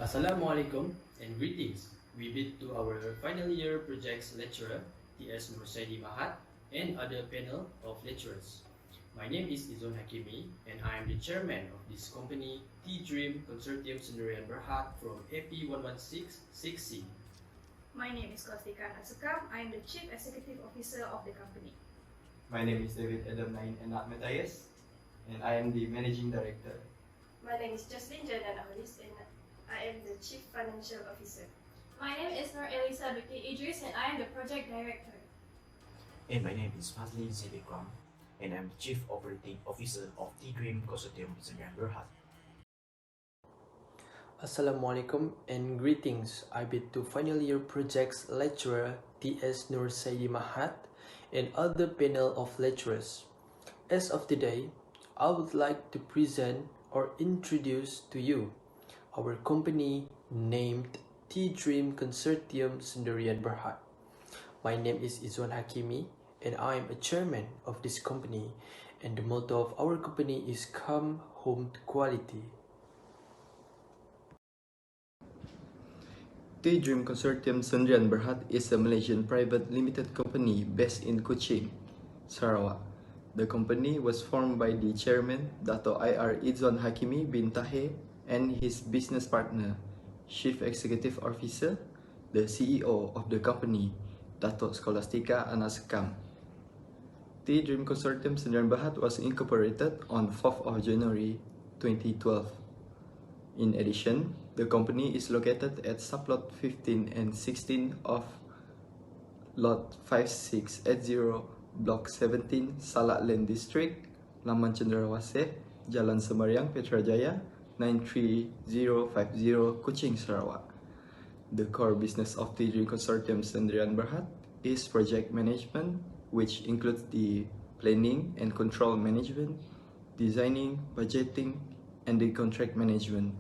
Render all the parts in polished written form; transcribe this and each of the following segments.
Assalamualaikum and greetings. We bid to our final year projects lecturer, T.S. Nursaidi Mahat, and other panel of lecturers. My name is Izon Hakimi, and I am the chairman of this company, TDream Consortium Sendirian Berhad from AP 116 6C. My name is Kostika Nasukam. I am the Chief Executive Officer of the company. My name is David Adam Nain Enak Matthias, and I am the Managing Director. My name is Jocelyn Janan Alis, and I am the Chief Financial Officer. My name is Nur Elisa Bikti Idris, and I am the Project Director. And my name is Fazli Zebekram, and I'm the Chief Operating Officer of TDream Consortium Sendirian Berhad. Assalamualaikum and greetings. I bid to final year projects lecturer, T.S. Nursaidi Mahat, and other panel of lecturers. As of today, I would like to present or introduce to you our company named TDream Consortium Sendirian Berhad. My name is Izwan Hakimi and I am a chairman of this company, and the motto of our company is Come Home to Quality. TDream Consortium Sendirian Berhad is a Malaysian private limited company based in Kuching, Sarawak. The company was formed by the chairman, Dato' IR Izwan Hakimi bin Tahir, and his business partner, Chief Executive Officer, the CEO of the company, Dato' Scholastica Anasekam. TDream Consortium Sendirian Berhad was incorporated on 4th of January 2012. In addition, the company is located at sublot 15 and 16 of lot 5680, block 17, Salak Land District, Laman Cenderawasih, Jalan Semariang, Petrajaya, 93050, Kuching, Sarawak. The core business of TDream Consortium Sendirian Berhad is project management, which includes the planning and control management, designing, budgeting, and the contract management.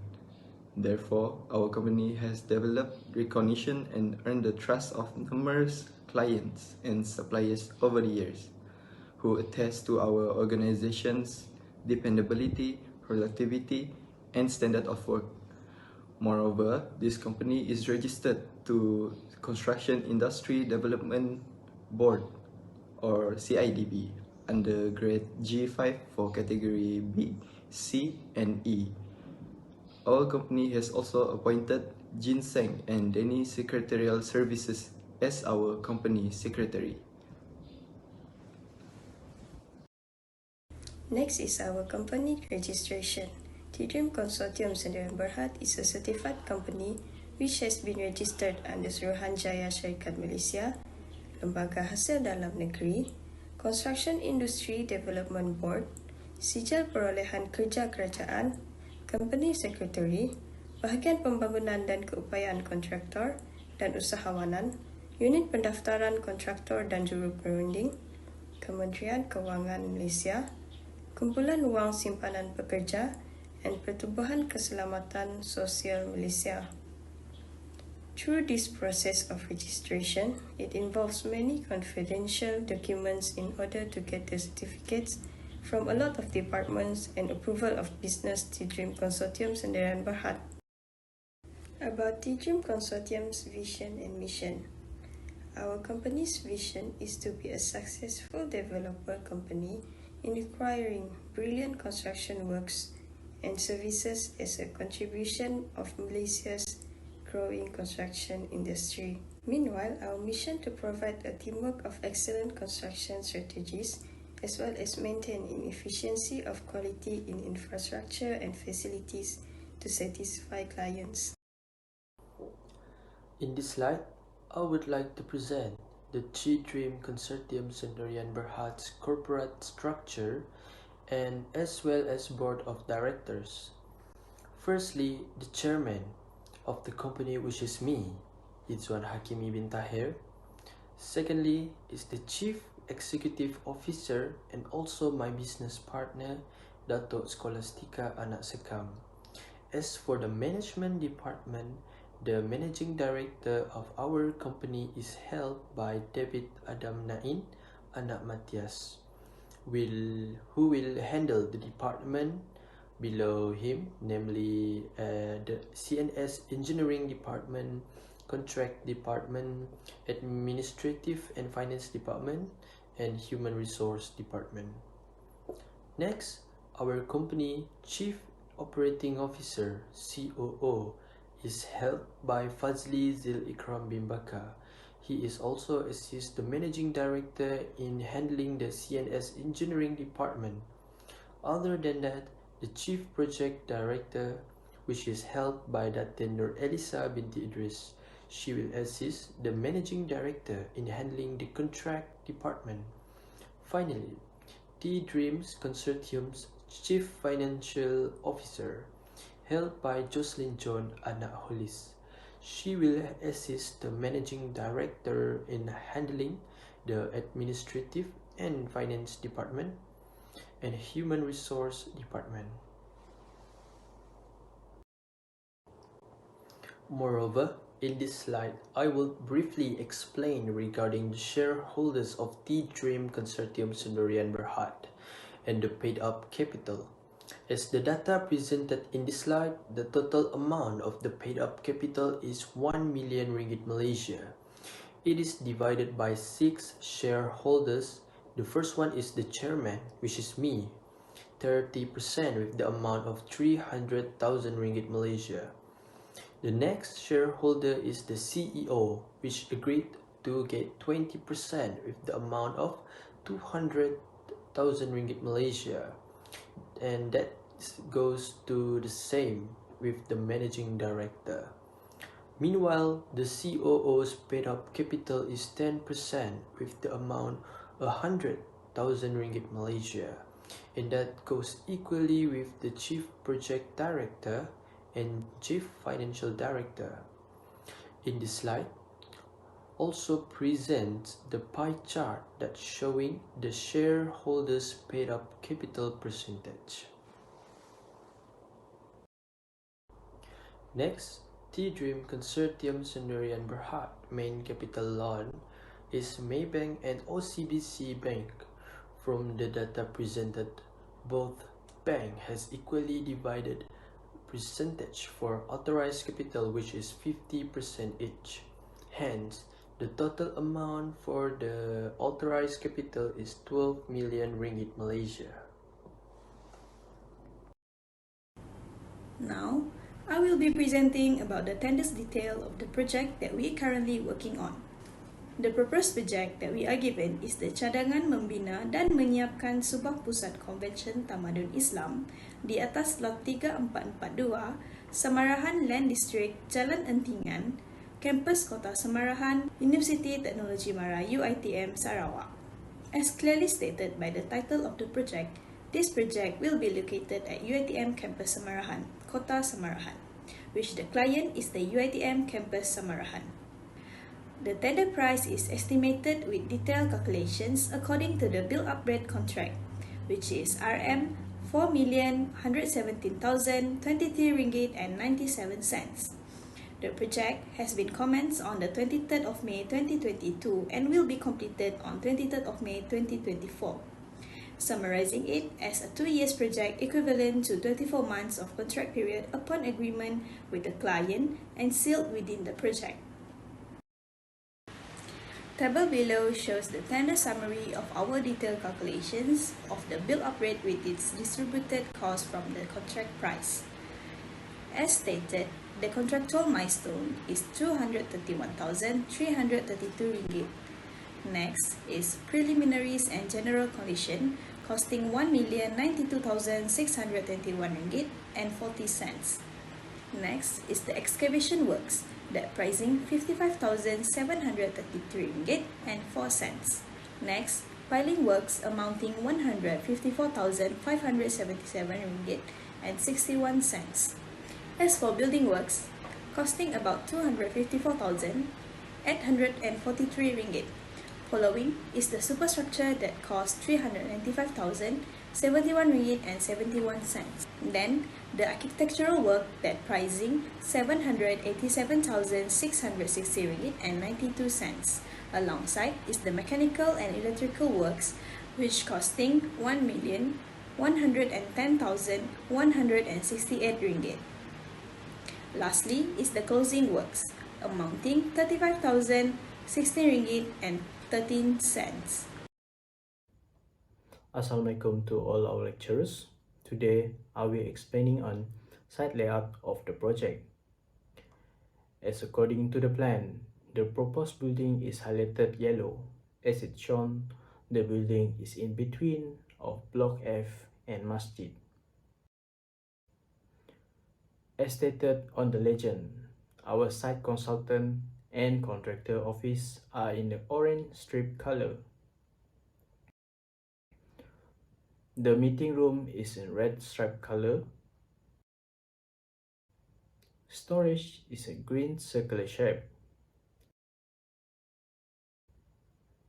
Therefore, our company has developed recognition and earned the trust of numerous clients and suppliers over the years, who attest to our organization's dependability, productivity, and standard of work. Moreover, this company is registered to Construction Industry Development Board, or CIDB, under grade G5 for category B, C, and E. Our company has also appointed Jin Seng and Denny Secretarial Services as our company secretary. Next is our company registration. TDream Consortium Sendirian Berhad is a certified company which has been registered under Suruhanjaya Syarikat Malaysia, Lembaga Hasil Dalam Negeri, Construction Industry Development Board, Sijil Perolehan Kerja Kerajaan, Company Secretary, Bahagian Pembangunan dan Keupayaan Kontraktor dan Usahawanan, Unit Pendaftaran Kontraktor dan Juru Perunding, Kementerian Kewangan Malaysia, Kumpulan Wang Simpanan Pekerja, dan Pertubuhan Keselamatan Sosial Malaysia. Through this process of registration, it involves many confidential documents in order to get the certificates from a lot of departments and approval of business TDream Consortium Sendirian Berhad. About TDream Consortium's vision and mission. Our company's vision is to be a successful developer company in acquiring brilliant construction works and services as a contribution of Malaysia's growing construction industry. Meanwhile, our mission to provide a teamwork of excellent construction strategies as well as maintain an efficiency of quality in infrastructure and facilities to satisfy clients. In this slide, I would like to present the TDream Consortium Sendirian Berhad's corporate structure and as well as board of directors. Firstly, the chairman of the company, which is me, Izwan Hakimi bin Tahir. Secondly is the chief executive officer and also my business partner, Dato' Scholastica Anasekam. As for the management department, the managing director of our company is held by David Adam Nain Anak Matthias, who will handle the department below him, namely the CNS Engineering Department, Contract Department, Administrative and Finance Department, and Human Resource Department. Next, our company Chief Operating Officer (COO) is held by Fazli Zil Ikram bin Bakar. He is also assists the Managing Director in handling the CNS Engineering Department. Other than that, the Chief Project Director, which is held by Datin Nur Elisa binti Idris, she will assist the Managing Director in handling the Contract Department. Finally, TDream's Consortium's Chief Financial Officer, held by Jocelyn John Anak Holis. She will assist the Managing Director in handling the Administrative and Finance Department and Human Resource Department. Moreover, in this slide, I will briefly explain regarding the shareholders of TDream Consortium Sendirian Berhad and the paid-up capital. As the data presented in this slide, the total amount of the paid-up capital is 1 million ringgit Malaysia. It is divided by 6 shareholders. The first one is the chairman, which is me, 30% with the amount of 300,000 ringgit Malaysia. The next shareholder is the CEO, which agreed to get 20% with the amount of 200,000 ringgit Malaysia, and that goes to the same with the managing director. Meanwhile, the COO's paid-up capital is 10% with the amount 100,000 ringgit Malaysia, and that goes equally with the Chief Project Director and Chief Financial Director. In this slide, also presents the pie chart that showing the shareholders paid up capital percentage. Next, TDream Consortium Sendirian Berhad main capital loan is Maybank and OCBC Bank. From the data presented, both bank has equally divided percentage for authorized capital, which is 50% each. Hence, the total amount for the authorized capital is 12 million ringgit Malaysia. Now, I will be presenting about the tenders detail of the project that we are currently working on. The proposed project that we are given is the cadangan membina dan menyiapkan sebuah pusat konvensyen tamadun Islam di atas lot 3442 Semarahan Land District, Jalan Entingan, kampus Kota Semarahan, Universiti Teknologi Mara UiTM Sarawak. As clearly stated by the title of the project, this project will be located at UiTM Campus Semarahan, Kota Semarahan, which the client is the UiTM Campus Semarahan. The tender price is estimated with detailed calculations according to the build-up rate contract, which is RM 4,117,023 ringgit and 97 cents. The project has been commenced on the 23rd of May 2022 and will be completed on 23rd of May 2024. Summarizing it as a 2 years project equivalent to 24 months of contract period upon agreement with the client and sealed within the project. Table below shows the tender summary of our detailed calculations of the build-up rate with its distributed cost from the contract price. As stated, the contractual milestone is 231,332 ringgit. Next is preliminaries and general condition costing 1,092,621 ringgit and 40 cents. Next is the excavation works, that pricing 55,733 ringgit and 4 cents. Next, piling works amounting 154,577 ringgit and 61 cents. As for building works, costing about 254,843 ringgit. Following is the superstructure that cost 395,071 ringgit and 71 cents. Then, the architectural work that pricing 787,660 ringgit and 92 cents. Alongside is the mechanical and electrical works, which costing 110,168 ringgit. Lastly is the closing works, amounting 35,016 ringgit and 13 cents. Assalamualaikum to all our lecturers. Today, I will explaining on site layout of the project. As according to the plan, the proposed building is highlighted yellow. As it's shown, the building is in between of Block F and Masjid. As stated on the legend, our site consultant and contractor office are in the orange strip color. The meeting room is in red stripe color. Storage is a green circular shape.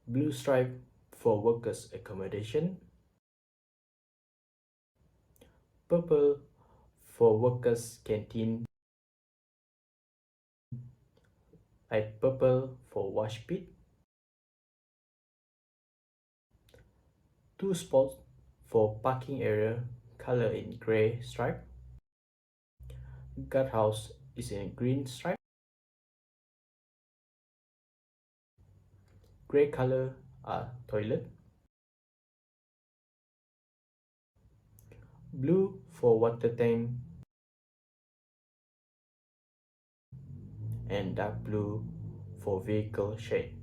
Blue stripe for workers' accommodation. Purple for workers' canteen. Light purple for wash pit. Two spots for parking area, color in gray stripe. Guardhouse is in green stripe. Gray color are toilet. Blue for water tank. And dark blue for vehicle shade.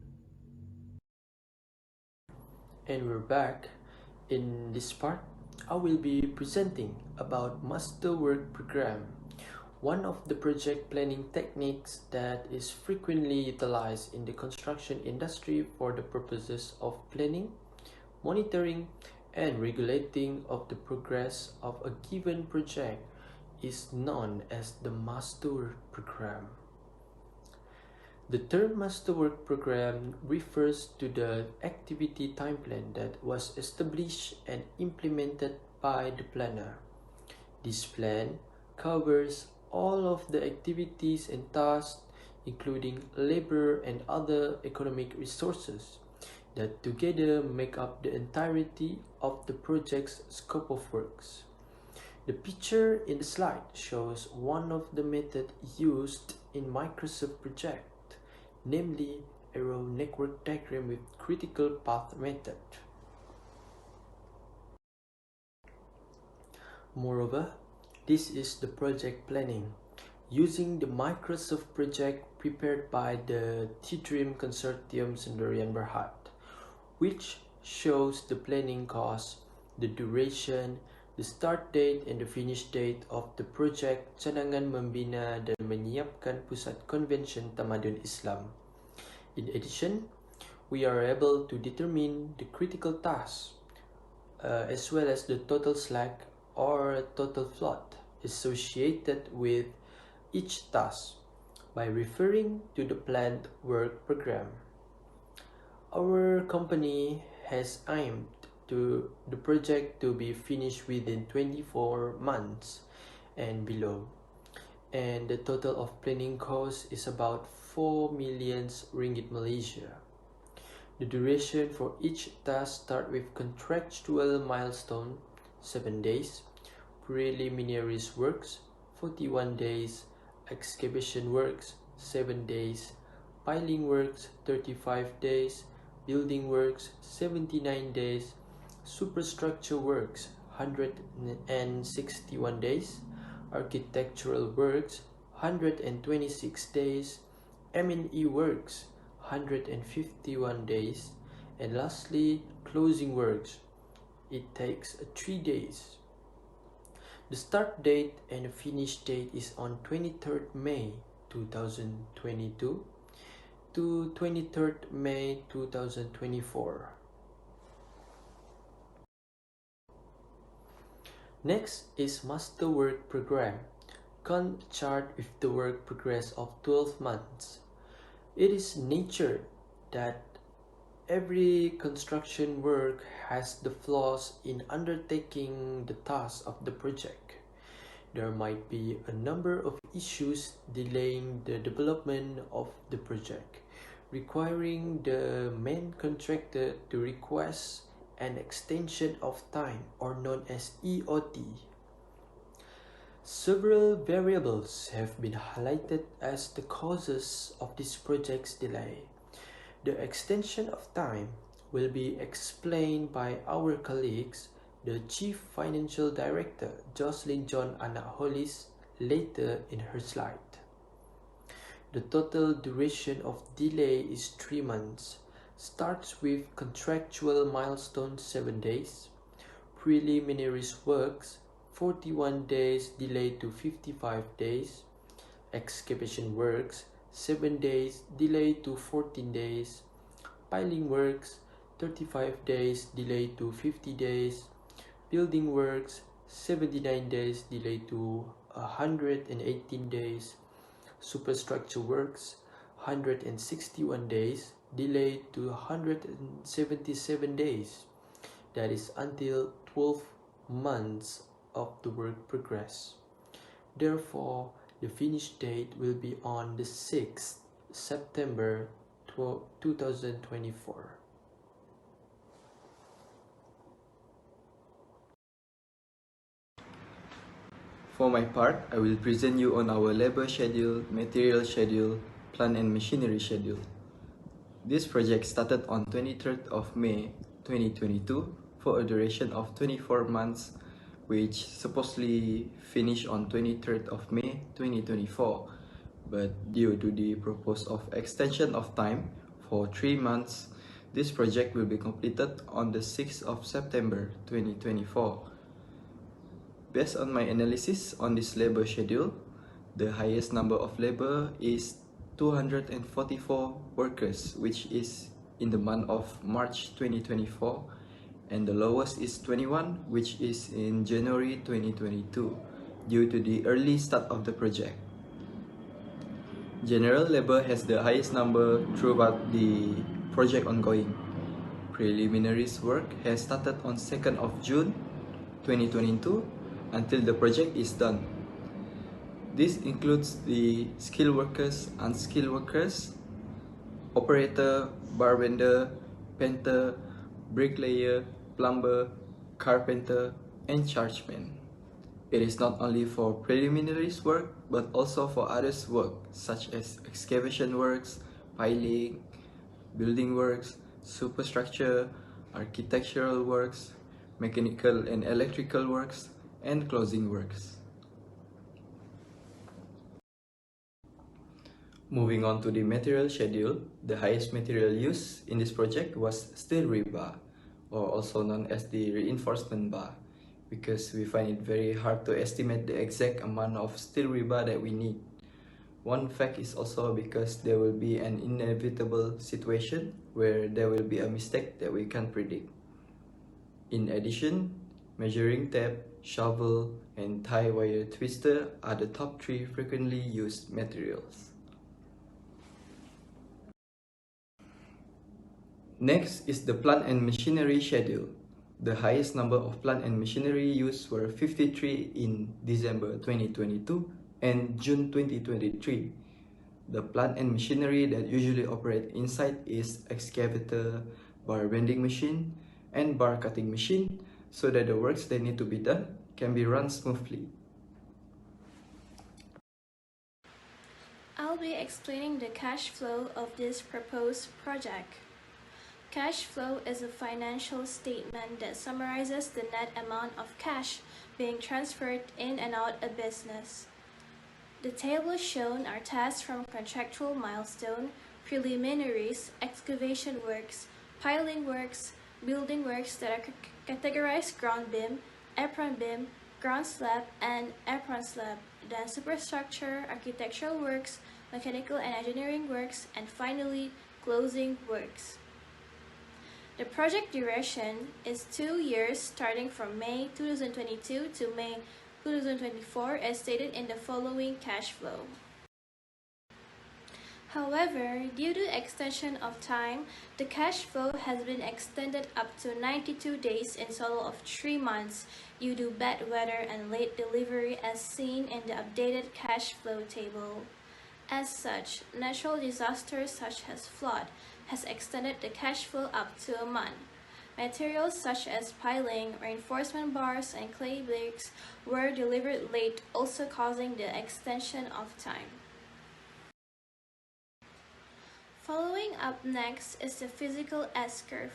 And we're back. In this part, I will be presenting about Master Work Program, one of the project planning techniques that is frequently utilized in the construction industry for the purposes of planning, monitoring, and regulating of the progress of a given project is known as the Master Work Program. The term Master Work Program refers to the activity time plan that was established and implemented by the planner. This plan covers all of the activities and tasks, including labor and other economic resources, that together make up the entirety of the project's scope of works. The picture in the slide shows one of the methods used in Microsoft Project, namely arrow network diagram with critical path method. Moreover, this is the project planning using the Microsoft project prepared by the TDream Consortium Sendirian Berhad, which shows the planning cost, the duration, the start date and the finish date of the project cadangan membina dan menyiapkan pusat convention tamadun Islam. In addition, we are able to determine the critical tasks as well as the total slack or total float associated with each task by referring to the planned work program. Our company has aimed to the project to be finished within 24 months and below, and the total of planning cost is about 4 million ringgit Malaysia. The duration for each task start with contractual milestone 7 days, preliminaries works 41 days, excavation works 7 days, piling works 35 days, building works 79 days, superstructure works 161 days, architectural works 126 days, M&E works 151 days, and lastly closing works. It takes 3 days. The start date and the finish date is on 23rd May 2022 to 23rd May 2024. Next is Master Work Program. Gantt chart with the work progress of 12 months. It is nature that every construction work has the flaws in undertaking the task of the project. There might be a number of issues delaying the development of the project, requiring the main contractor to request and extension of time, or known as EOT. Several variables have been highlighted as the causes of this project's delay. The extension of time will be explained by our colleagues, the Chief Financial Director Jocelyn John Anaholis, later in her slide. The total duration of delay is 3 months, starts with contractual milestone 7 days, preliminaries works 41 days delayed to 55 days, excavation works 7 days delayed to 14 days, piling works 35 days delayed to 50 days, building works 79 days delayed to 118 days, superstructure works 161 days delayed to 177 days. That is until 12 months of the work progress. Therefore, the finish date will be on the 6th September 2024. For my part, I will present you on our labor schedule, material schedule, plant and machinery schedule. This project started on 23rd of May 2022 for a duration of 24 months, which supposedly finished on 23rd of May 2024. But due to the proposal of extension of time for 3 months, this project will be completed on the 6th of September 2024. Based on my analysis on this labor schedule, the highest number of labor is 244 workers, which is in the month of March 2024, and the lowest is 21, which is in January 2022, due to the early start of the project. General labor has the highest number throughout the project ongoing. Preliminaries work has started on 2nd of June 2022 until the project is done. This includes the skilled workers, unskilled workers, operator, bar vendor, painter, bricklayer, plumber, carpenter, and chargeman. It is not only for preliminaries work, but also for others work, such as excavation works, piling, building works, superstructure, architectural works, mechanical and electrical works, and closing works. Moving on to the material schedule, the highest material used in this project was steel rebar, or also known as the reinforcement bar, because we find it very hard to estimate the exact amount of steel rebar that we need. One fact is also because there will be an inevitable situation where there will be a mistake that we can't predict. In addition, measuring tape, shovel, and tie wire twister are the top 3 frequently used materials. Next is the plant and machinery schedule. The highest number of plant and machinery used were 53 in December 2022 and June 2023. The plant and machinery that usually operate inside is excavator, bar bending machine, and bar cutting machine, so that the works that need to be done can be run smoothly. I'll be explaining the cash flow of this proposed project. Cash flow is a financial statement that summarizes the net amount of cash being transferred in and out a business. The tables shown are tasks from contractual milestone, preliminaries, excavation works, piling works, building works that are categorized ground beam, apron beam, ground slab, and apron slab, then superstructure, architectural works, mechanical and engineering works, and finally, closing works. The project duration is 2 years starting from May 2022 to May 2024 as stated in the following cash flow. However, due to extension of time, the cash flow has been extended up to 92 days in total of 3 months due to bad weather and late delivery as seen in the updated cash flow table. As such, natural disasters such as flood has extended the cash flow up to a month. Materials such as piling, reinforcement bars, and clay bricks were delivered late, also causing the extension of time. Following up next is the physical S-curve.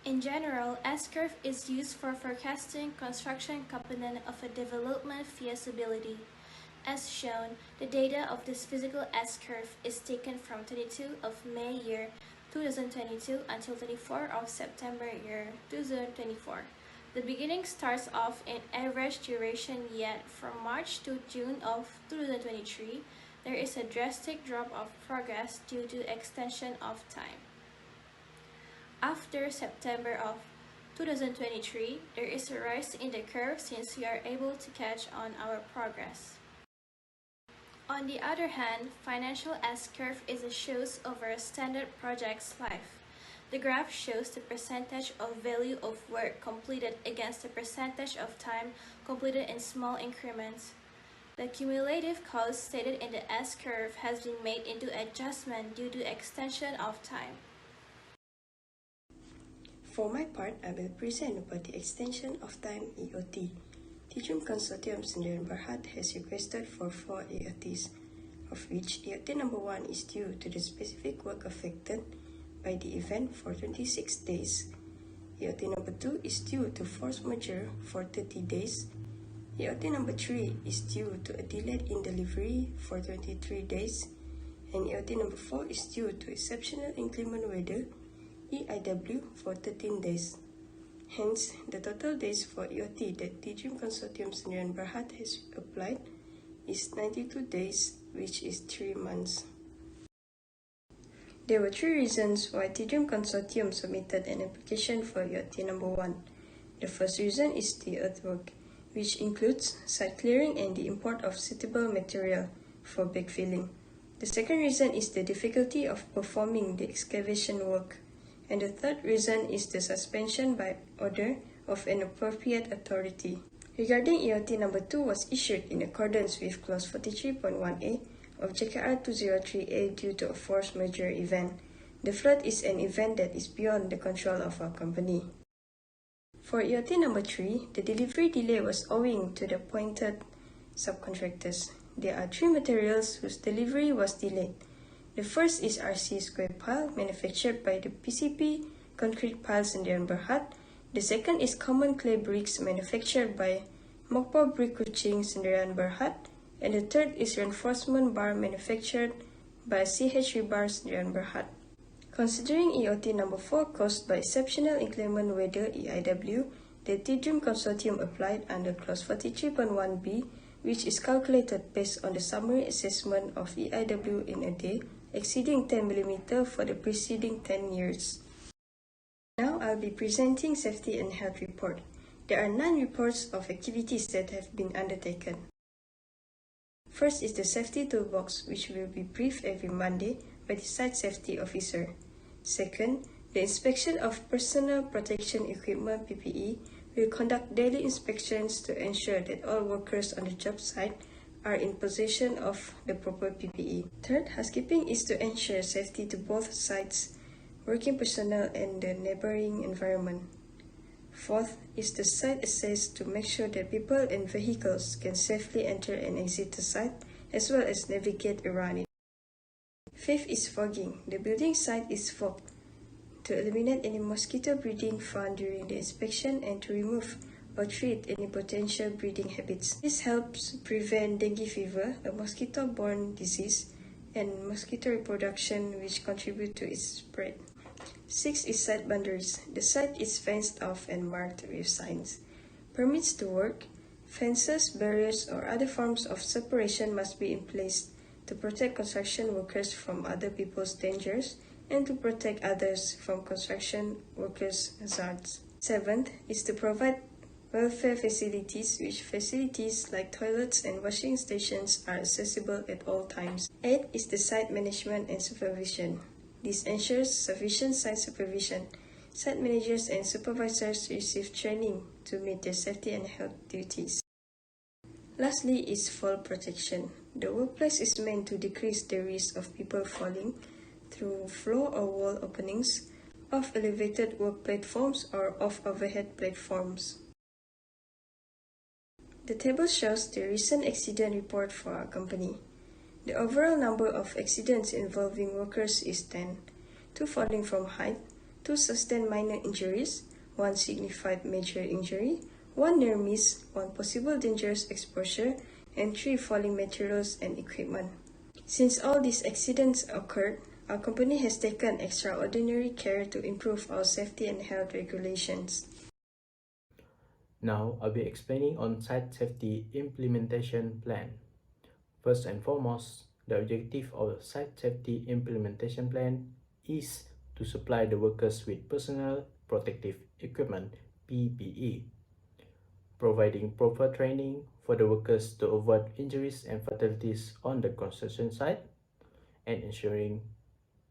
In general, S-curve is used for forecasting construction component of a development feasibility. As shown, the data of this physical S-curve is taken from 22 of May year 2022 until 24 of September year 2024. The beginning starts off in average duration, yet from March to June of 2023, there is a drastic drop of progress due to extension of time. After September of 2023, there is a rise in the curve since we are able to catch on our progress. On the other hand, financial S-curve is a shows over a standard project's life. The graph shows the percentage of value of work completed against the percentage of time completed in small increments. The cumulative cost stated in the S-curve has been made into adjustment due to extension of time. For my part, I will present about the extension of time EOT. TDream Consortium Sdn Bhd has requested for 4 EOTs, of which EOT number 1 is due to the specific work affected by the event for 26 days. EOT number 2 is due to force majeure for 30 days. EOT number 3 is due to a delay in delivery for 23 days, and EOT number 4 is due to exceptional inclement weather EIW for 13 days. Hence, the total days for EOT that TDream Consortium Sdn Bhd has applied is 92 days, which is 3 months. There were 3 reasons why TDream Consortium submitted an application for EOT number 1. The first reason is the earthwork, which includes site clearing and the import of suitable material for backfilling. The second reason is the difficulty of performing the excavation work. And the third reason is the suspension by order of an appropriate authority. Regarding EOT number 2 was issued in accordance with clause 43.1a of JKR 203A due to a force majeure event. The flood is an event that is beyond the control of our company. For EOT number 3, the delivery delay was owing to the appointed subcontractors. There are 3 materials whose delivery was delayed. The first is RC square pile manufactured by the PCP Concrete Piles Sdn Bhd. The second is common clay bricks manufactured by Mokpo Brick Kuching Sdn Bhd. And the third is reinforcement bar manufactured by CH Rebar Sdn Bhd. Considering EOT number 4 caused by exceptional inclement weather EIW, the TDream Consortium applied under clause 43.1b, which is calculated based on the summary assessment of EIW in a day exceeding 10 mm for the preceding 10 years. Now I'll be presenting safety and health report. There are 9 reports of activities that have been undertaken. First is the safety toolbox, which will be briefed every Monday by the site safety officer. Second, the inspection of personal protection equipment PPE will conduct daily inspections to ensure that all workers on the job site are in possession of the proper PPE. Third, housekeeping is to ensure safety to both sites, working personnel, and the neighboring environment. Fourth is the site access to make sure that people and vehicles can safely enter and exit the site, as well as navigate around it. Fifth is fogging. The building site is fogged to eliminate any mosquito breeding found during the inspection and to remove or treat any potential breeding habits. This helps prevent dengue fever, a mosquito-borne disease, and mosquito reproduction, which contribute to its spread. Sixth is site boundaries. The site is fenced off and marked with signs. Permits to work, fences, barriers, or other forms of separation must be in place to protect construction workers from other people's dangers and to protect others from construction workers' hazards. Seventh is to provide welfare facilities, which facilities like toilets and washing stations are accessible at all times. Eighth is the site management and supervision. This ensures sufficient site supervision. Site managers and supervisors receive training to meet their safety and health duties. Lastly is fall protection. The workplace is meant to decrease the risk of people falling through floor or wall openings, of elevated work platforms or of overhead platforms. The table shows the recent accident report for our company. The overall number of accidents involving workers is 10, 2 falling from height, 2 sustained minor injuries, 1 signified major injury, 1 near miss, 1 possible dangerous exposure, and 3 falling materials and equipment. Since all these accidents occurred, our company has taken extraordinary care to improve our safety and health regulations. Now I'll be explaining on Site Safety Implementation Plan. First and foremost, the objective of the Site Safety Implementation Plan is to supply the workers with personal protective equipment (PPE), providing proper training for the workers to avoid injuries and fatalities on the construction site, and ensuring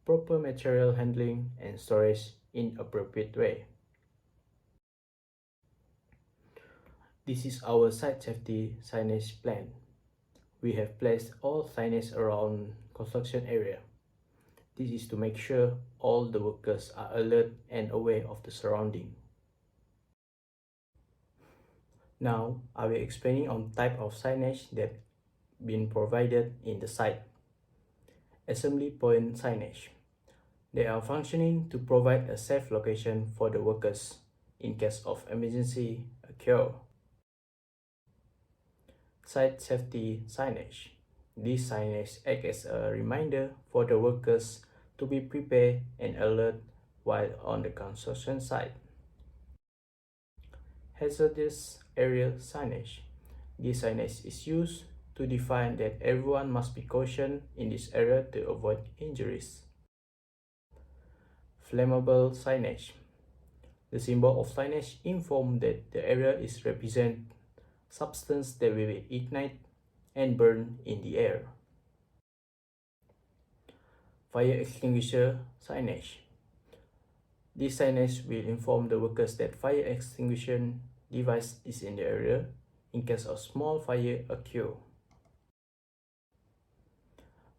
proper material handling and storage in appropriate way. This is our site safety signage plan. We have placed all signage around construction area. This is to make sure all the workers are alert and aware of the surrounding. Now, I will explaining on type of signage that been provided in the site. Assembly point signage. They are functioning to provide a safe location for the workers in case of emergency occur. Site safety signage. These signage act as a reminder for the workers to be prepared and alert while on the construction site. Hazardous area signage. This signage is used to define that everyone must be cautioned in this area to avoid injuries. Flammable signage. The symbol of signage informs that the area is represent substance that will ignite and burn in the air. Fire extinguisher signage. This signage will inform the workers that fire extinguishing device is in the area in case of small fire occur.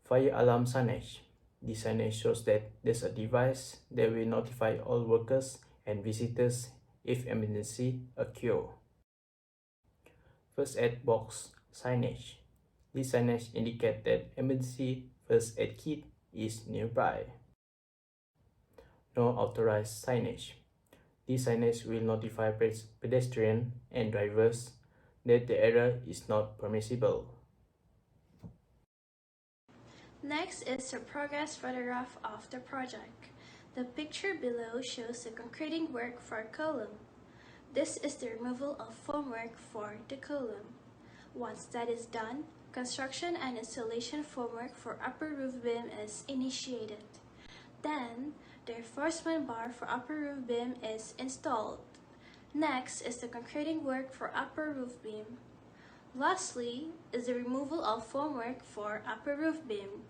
Fire alarm signage. This signage shows that there's a device that will notify all workers and visitors if emergency occur. First aid box signage. This signage indicates that emergency first aid kit is nearby. No authorized signage. This signage will notify pedestrians and drivers that the area is not permissible. Next is the progress photograph of the project. The picture below shows the concreting work for a column. This is the removal of formwork for the column. Once that is done, construction and installation formwork for upper roof beam is initiated. Then, the reinforcement bar for upper roof beam is installed. Next is the concreting work for upper roof beam. Lastly is the removal of formwork for upper roof beam.